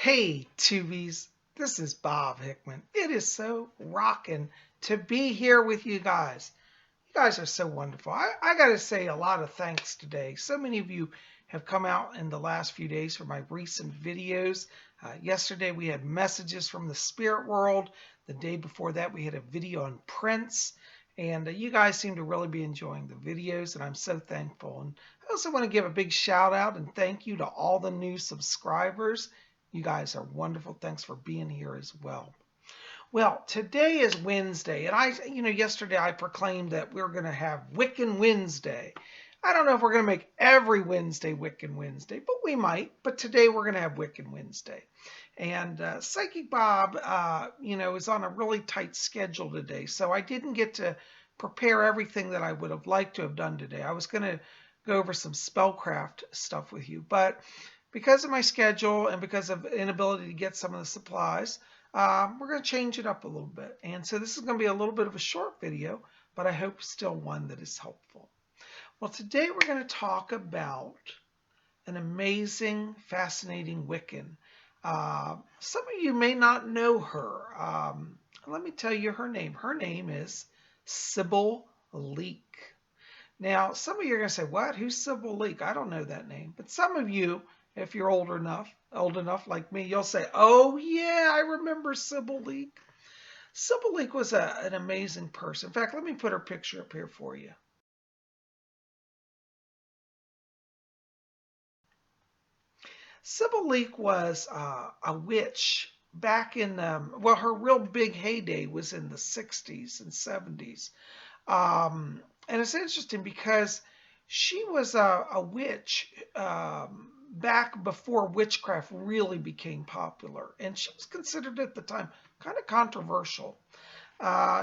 Hey, Tubies, this is Bob Hickman. It is so rocking to be here with you guys. You guys are so wonderful. I got to say a lot of thanks today. So many of you have come out in the last few days for my recent videos. Yesterday we had messages from the spirit world. The day before that we had a video on Prince. And you guys seem to really be enjoying the videos, and I'm so thankful. And I also want to give a big shout out and thank you to all the new subscribers. You guys are wonderful. Thanks for being here as well. Well, today is Wednesday, and yesterday I proclaimed that we're going to have Wiccan Wednesday. I don't know if we're going to make every Wednesday Wiccan Wednesday, but we might. But today we're going to have Wiccan Wednesday. And Psychic Bob, is on a really tight schedule today, so I didn't get to prepare everything that I would have liked to have done today. I was going to go over some spellcraft stuff with you, but because of my schedule and because of inability to get some of the supplies, we're going to change it up a little bit. And so this is going to be a little bit of a short video, but I hope still one that is helpful. Well, today we're going to talk about an amazing, fascinating Wiccan. Some of you may not know her. Let me tell you her name. Her name is Sybil Leek. Now, some of you are going to say, what? Who's Sybil Leek? I don't know that name. But some of you, if you're old enough like me, you'll say, oh, yeah, I remember Sybil Leek. Sybil Leek was an amazing person. In fact, let me put her picture up here for you. Sybil Leek was a witch back in, her real big heyday was in the 60s and 70s. And it's interesting because she was a witch back before witchcraft really became popular. And she was considered at the time kind of controversial.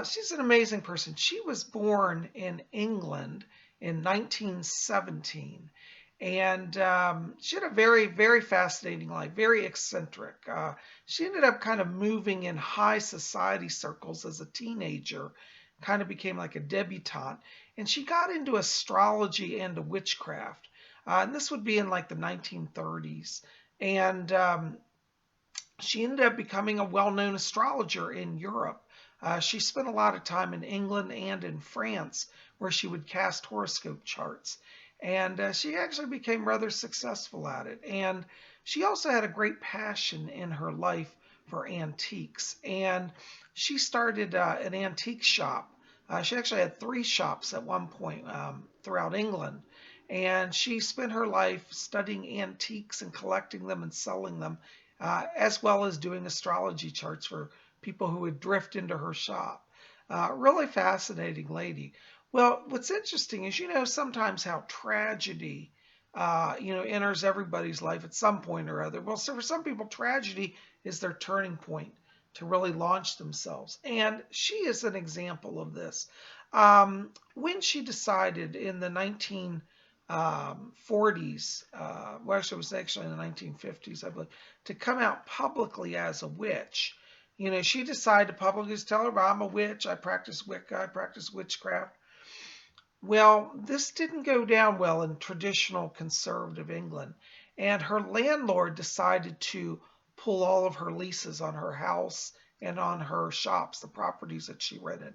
She's an amazing person. She was born in England in 1917. And she had a very, very fascinating life, very eccentric. She ended up kind of moving in high society circles as a teenager, kind of became like a debutante. And she got into astrology and witchcraft. And this would be in like the 1930s. And she ended up becoming a well-known astrologer in Europe. She spent a lot of time in England and in France, where she would cast horoscope charts. And she actually became rather successful at it. And she also had a great passion in her life for antiques. And she started an antique shop. She actually had 3 shops at one point throughout England. And she spent her life studying antiques and collecting them and selling them, as well as doing astrology charts for people who would drift into her shop. Really fascinating lady. Well, what's interesting is, sometimes how tragedy, enters everybody's life at some point or other. Well, so for some people, tragedy is their turning point to really launch themselves. And she is an example of this. When she decided in the 1940s, actually it was actually in the 1950s, I believe, to come out publicly as a witch, she decided to publicly tell her, I'm a witch, I practice Wicca, I practice witchcraft. Well, this didn't go down well in traditional conservative England, and her landlord decided to pull all of her leases on her house and on her shops, the properties that she rented.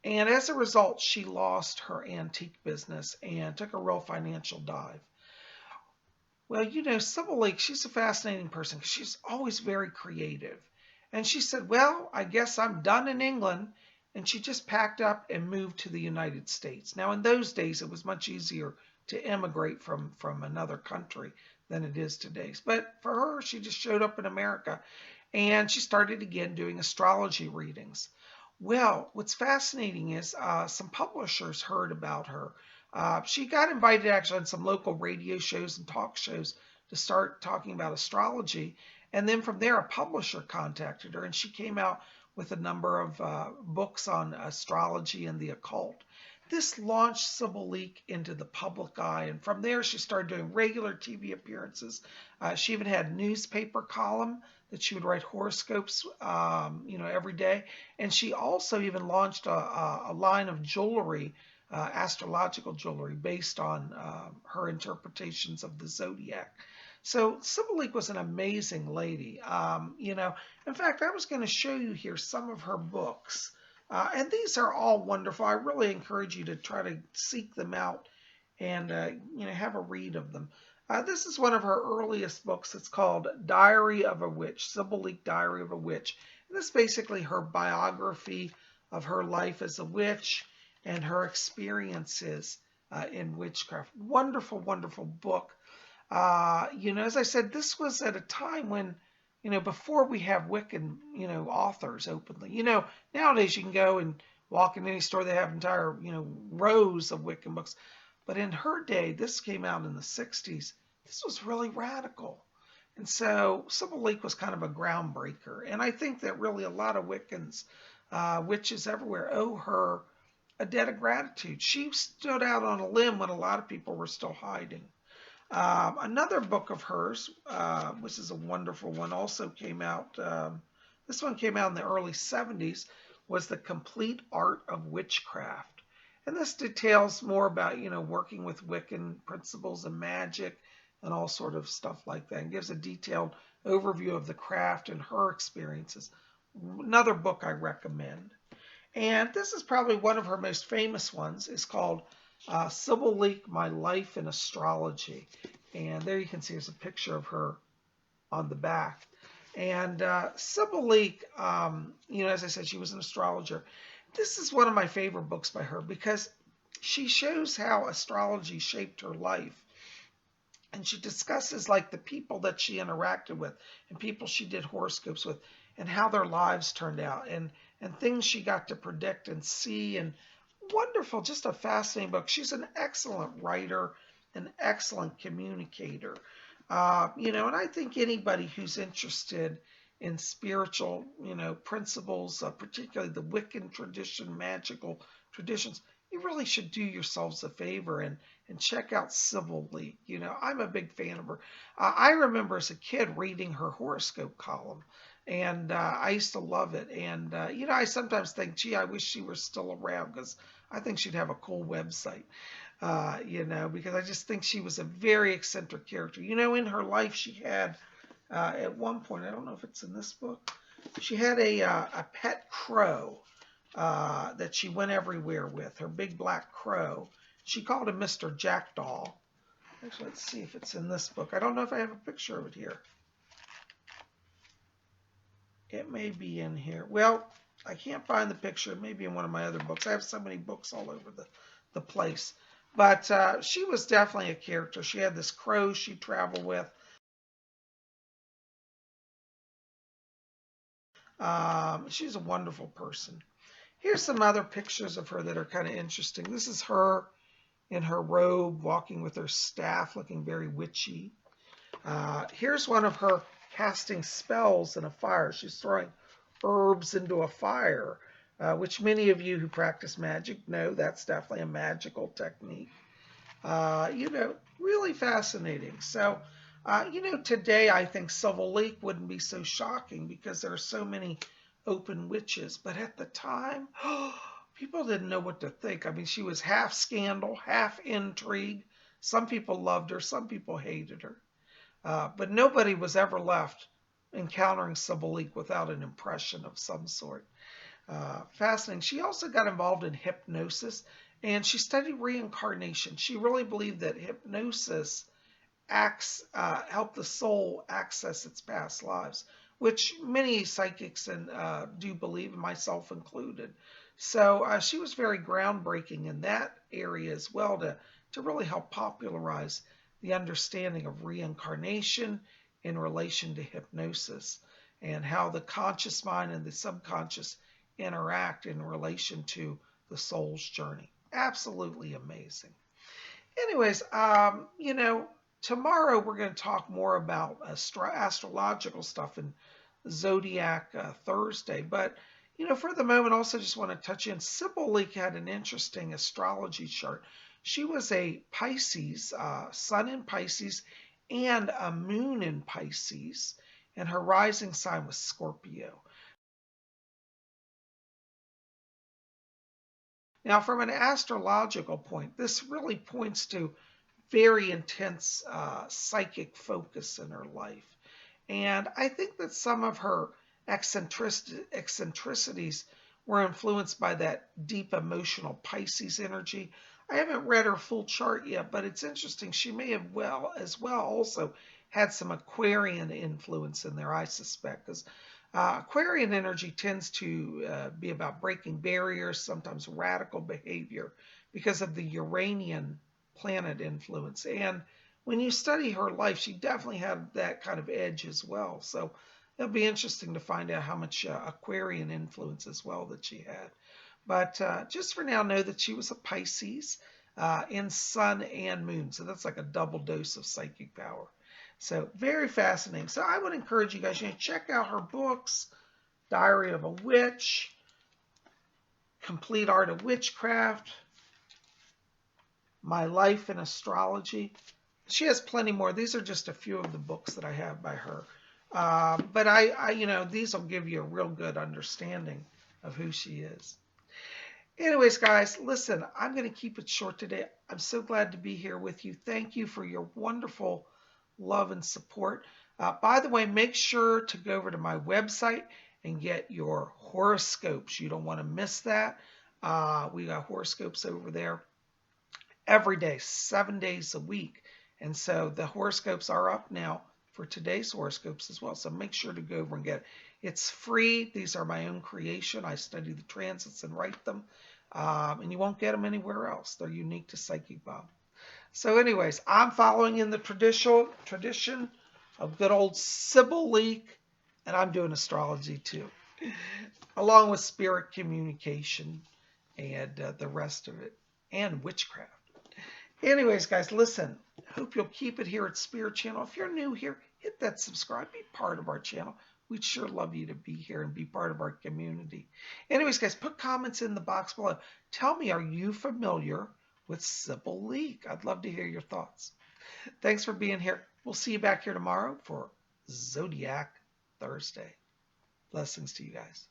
And as a result, she lost her antique business and took a real financial dive. Well, Sybil Leek, she's a fascinating person because she's always very creative. And she said, well, I guess I'm done in England. And she just packed up and moved to the United States. Now, in those days, it was much easier to immigrate from another country than it is today. But for her, she just showed up in America, and she started again doing astrology readings. Well, what's fascinating is some publishers heard about her. She got invited actually on some local radio shows and talk shows to start talking about astrology. And then from there, a publisher contacted her, and she came out with a number of books on astrology and the occult. This launched Sybil Leek into the public eye, and from there she started doing regular TV appearances. She even had a newspaper column that she would write horoscopes, every day. And she also even launched a line of jewelry, astrological jewelry, based on her interpretations of the zodiac. So Sybil Leek was an amazing lady. In fact, I was going to show you here some of her books. And these are all wonderful. I really encourage you to try to seek them out and have a read of them. This is one of her earliest books. It's called Diary of a Witch, Sybil Leek Diary of a Witch. And this is basically her biography of her life as a witch and her experiences in witchcraft. Wonderful, wonderful book. As I said, this was at a time when, before we have Wiccan, authors openly. Nowadays you can go and walk in any store, they have entire, rows of Wiccan books. But in her day, this came out in the 60s. This was really radical. And so Sybil Leek was kind of a groundbreaker. And I think that really a lot of Wiccans, witches everywhere, owe her a debt of gratitude. She stood out on a limb when a lot of people were still hiding. Another book of hers, which is a wonderful one, also came out. This one came out in the early 70s, was The Complete Art of Witchcraft. And this details more about, working with Wiccan principles and magic and all sort of stuff like that, and gives a detailed overview of the craft and her experiences. Another book I recommend. And this is probably one of her most famous ones. It's called Sybil Leek, My Life in Astrology. And there you can see there's a picture of her on the back. And Sybil Leek, as I said, she was an astrologer. This is one of my favorite books by her because she shows how astrology shaped her life. And she discusses like the people that she interacted with and people she did horoscopes with and how their lives turned out and things she got to predict and see. And wonderful, just a fascinating book. She's an excellent writer, an excellent communicator. And I think anybody who's interested in spiritual, principles, particularly the Wiccan tradition, magical traditions, you really should do yourselves a favor and check out Sybil Leek. I'm a big fan of her. I remember as a kid reading her horoscope column, and I used to love it. And, I sometimes think, gee, I wish she were still around because I think she'd have a cool website, because I just think she was a very eccentric character. In her life, she had, at one point, I don't know if it's in this book, she had a pet crow that she went everywhere with, her big black crow. She called him Mr. Jackdaw. Actually, let's see if it's in this book. I don't know if I have a picture of it here. It may be in here. Well, I can't find the picture. It may be in one of my other books. I have so many books all over the place. But she was definitely a character. She had this crow she traveled with. She's a wonderful person. Here's some other pictures of her that are kind of interesting. This is her in her robe, walking with her staff, looking very witchy. Here's one of her casting spells in a fire. She's throwing herbs into a fire, which many of you who practice magic know that's definitely a magical technique. Really fascinating. So, today I think Sybil Leek wouldn't be so shocking because there are so many open witches. But at the time, people didn't know what to think. I mean, she was half scandal, half intrigue. Some people loved her, some people hated her. But nobody was ever left encountering Sybil Leek without an impression of some sort. Fascinating. She also got involved in hypnosis, and she studied reincarnation. She really believed that hypnosis helped the soul access its past lives, which many psychics do believe, myself included. So she was very groundbreaking in that area as well to really help popularize the understanding of reincarnation in relation to hypnosis and how the conscious mind and the subconscious interact in relation to the soul's journey. Absolutely amazing. Anyways, tomorrow we're going to talk more about astrological stuff and Zodiac Thursday. But, for the moment, also just want to touch in. Sybil Leek had an interesting astrology chart. She was a Pisces, sun in Pisces, and a moon in Pisces, and her rising sign was Scorpio. Now, from an astrological point, this really points to very intense psychic focus in her life. And I think that some of her eccentricities were influenced by that deep emotional Pisces energy. I haven't read her full chart yet, but it's interesting. She may have also had some Aquarian influence in there, I suspect, because Aquarian energy tends to be about breaking barriers, sometimes radical behavior, because of the Uranian planet influence. And when you study her life, she definitely had that kind of edge as well. So it'll be interesting to find out how much Aquarian influence as well that she had. But just for now, know that she was a Pisces in Sun and Moon. So that's like a double dose of psychic power. So very fascinating. So I would encourage you guys, check out her books, Diary of a Witch, Complete Art of Witchcraft, My Life in Astrology. She has plenty more. These are just a few of the books that I have by her. But these will give you a real good understanding of who she is. Anyways, guys, listen, I'm going to keep it short today. I'm so glad to be here with you. Thank you for your wonderful love and support. By the way, make sure to go over to my website and get your horoscopes. You don't want to miss that. We got horoscopes over there every day, 7 days a week. And so the horoscopes are up now for today's horoscopes as well. So make sure to go over and get it. It's free. These are my own creation. I study the transits and write them. And you won't get them anywhere else. They're unique to Psychic Bob. So anyways, I'm following in the tradition of good old Sybil Leek, and I'm doing astrology too, along with spirit communication and the rest of it, and witchcraft. Anyways, guys, listen, hope you'll keep it here at Spirit Channel. If you're new here, hit that subscribe, be part of our channel. We'd sure love you to be here and be part of our community. Anyways, guys, put comments in the box below. Tell me, are you familiar with Sybil Leek? I'd love to hear your thoughts. Thanks for being here. We'll see you back here tomorrow for Zodiac Thursday. Blessings to you guys.